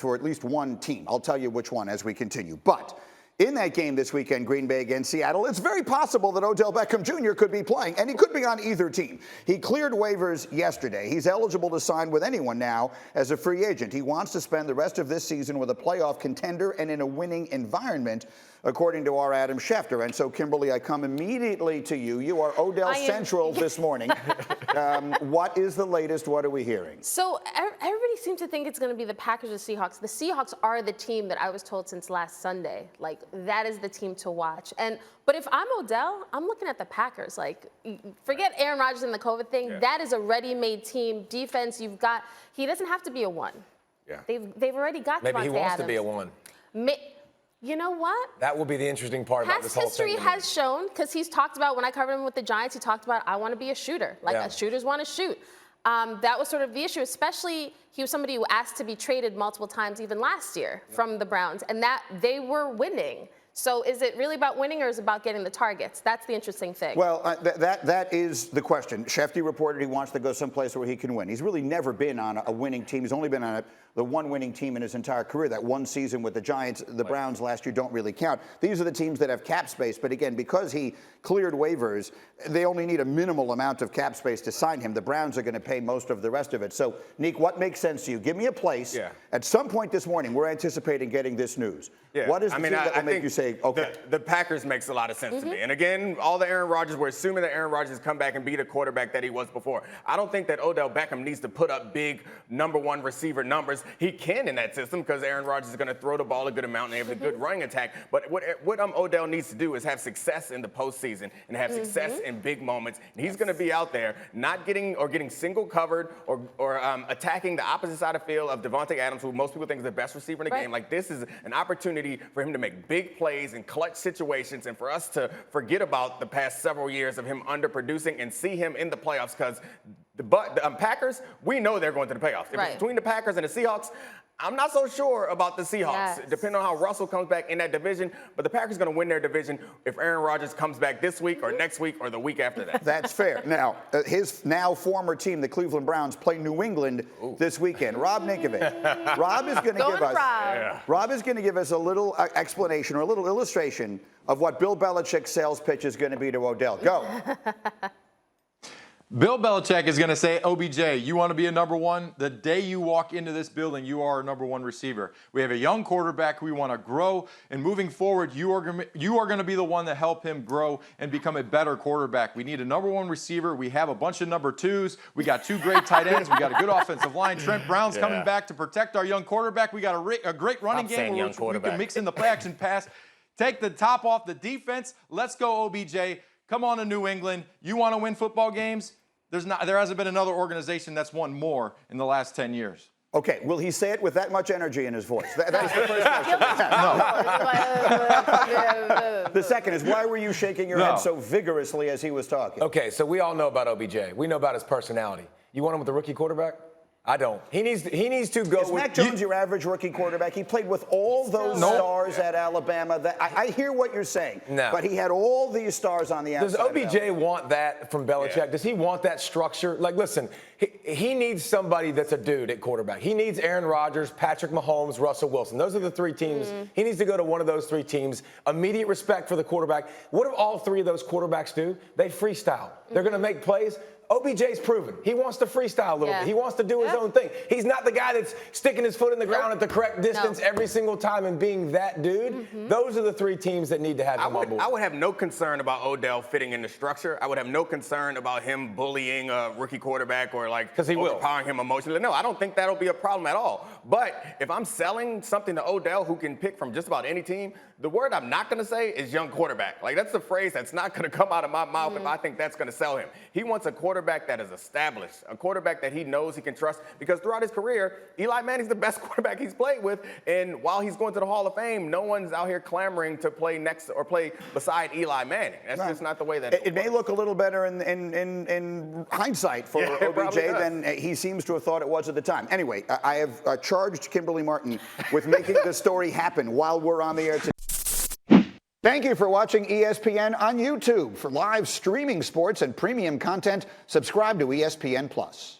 for at least one team. I'll tell you which one as we continue. But in that game this weekend, Green Bay against Seattle, it's very possible that Odell Beckham Jr. could be playing, and he could be on either team. He cleared waivers yesterday. He's eligible to sign with anyone now as a free agent. He wants to spend the rest of this season with a playoff contender and in a winning environment, according to our Adam Schefter. And so, Kimberly, I come immediately to you. You are Odell Central this morning. What is the latest? What are we hearing? So everybody seems to think it's going to be the Packers or Seahawks. The Seahawks are the team that I was told since last Sunday. Like, that is the team to watch. But if I'm Odell, I'm looking at the Packers. Like, forget Aaron Rodgers and the COVID thing. Yeah. That is a ready-made team. Defense, you've got. He doesn't have to be a one. Yeah. They've already got. Maybe Devontae he wants Adams. to be a one. You know what? That will be the interesting part about this whole thing. Past history has shown, because he's talked about, when I covered him with the Giants, he talked about, I want to be a shooter. Like, shooters want to shoot. That was sort of the issue, especially he was somebody who asked to be traded multiple times, even last year, from the Browns, and that they were winning. So is it really about winning, or is it about getting the targets? That's the interesting thing. Well, that is the question. Schefter reported he wants to go someplace where he can win. He's really never been on a winning team. He's only been on the one winning team in his entire career. That one season with the Giants, the Browns last year don't really count. These are the teams that have cap space. But again, because he cleared waivers, they only need a minimal amount of cap space to sign him. The Browns are going to pay most of the rest of it. So, Neek, what makes sense to you? Give me a place. Yeah. At some point this morning, we're anticipating getting this news. Yeah. What is the team that will make you say, okay? The Packers makes a lot of sense to me. And again, all the Aaron Rodgers, we're assuming that Aaron Rodgers come back and be the quarterback that he was before. I don't think that Odell Beckham needs to put up big #1 receiver numbers. He can in that system because Aaron Rodgers is going to throw the ball a good amount and they have a good running attack. But what Odell needs to do is have success in the postseason and have success in big moments. And he's going to be out there not getting single covered or attacking the opposite side of the field of Devontae Adams, who most people think is the best receiver in the game. Like, this is an opportunity for him to make big plays in clutch situations and for us to forget about the past several years of him underproducing and see him in the playoffs, because the Packers, we know they're going to the playoffs. If it's between the Packers and the Seahawks, I'm not so sure about the Seahawks, depending on how Russell comes back in that division. But the Packers are going to win their division if Aaron Rodgers comes back this week or next week or the week after that. That's fair. Now, his now former team, the Cleveland Browns, play New England this weekend. Rob Ninkovich. Rob is going to give us a little explanation or a little illustration of what Bill Belichick's sales pitch is going to be to Odell. Go. Bill Belichick is going to say, OBJ, you want to be a #1? The day you walk into this building, you are a #1 receiver. We have a young quarterback we want to grow, and moving forward, you are going to be the one to help him grow and become a better quarterback. We need a #1 receiver. We have a bunch of #2s. We got 2 great tight ends. We got a good offensive line. Trent Brown's coming back to protect our young quarterback. We got a great running game where we can mix in the play action pass. Take the top off the defense. Let's go, OBJ. Come on to New England. You want to win football games? There hasn't been another organization that's won more in the last 10 years. Okay, will he say it with that much energy in his voice? That's the first question. No. The second is, why were you shaking your head so vigorously as he was talking? Okay, so we all know about OBJ. We know about his personality. You want him with a rookie quarterback? I don't. He needs to go with Mac Jones, your average rookie quarterback. He played with all those stars at Alabama. I hear what you're saying, but he had all these stars on the outside. Does OBJ want that from Belichick? Yeah. Does he want that structure? Like, listen, he needs somebody that's a dude at quarterback. He needs Aaron Rodgers, Patrick Mahomes, Russell Wilson. Those are the 3 teams. He needs to go to one of those 3 teams. Immediate respect for the quarterback. What do all 3 of those quarterbacks do? They freestyle. They're going to make plays. OBJ's proven. He wants to freestyle a little bit. He wants to do his own thing. He's not the guy that's sticking his foot in the ground at the correct distance every single time and being that dude. Those are the 3 teams that need to have him on board. I would have no concern about Odell fitting in the structure. I would have no concern about him bullying a rookie quarterback or overpowering him emotionally. No, I don't think that'll be a problem at all. But if I'm selling something to Odell, who can pick from just about any team, the word I'm not going to say is young quarterback. Like, that's the phrase that's not going to come out of my mouth if I think that's going to sell him. He wants a quarterback that is established, a quarterback that he knows he can trust, because throughout his career, Eli Manning's the best quarterback he's played with, and while he's going to the Hall of Fame, no one's out here clamoring to play next or play beside Eli Manning. That's just not the way that it may look a little better in hindsight for OBJ than he seems to have thought it was at the time. Anyway, I have charged Kimberly Martin with making the story happen while we're on the air today. Thank you for watching ESPN on YouTube. For live streaming sports and premium content, subscribe to ESPN+.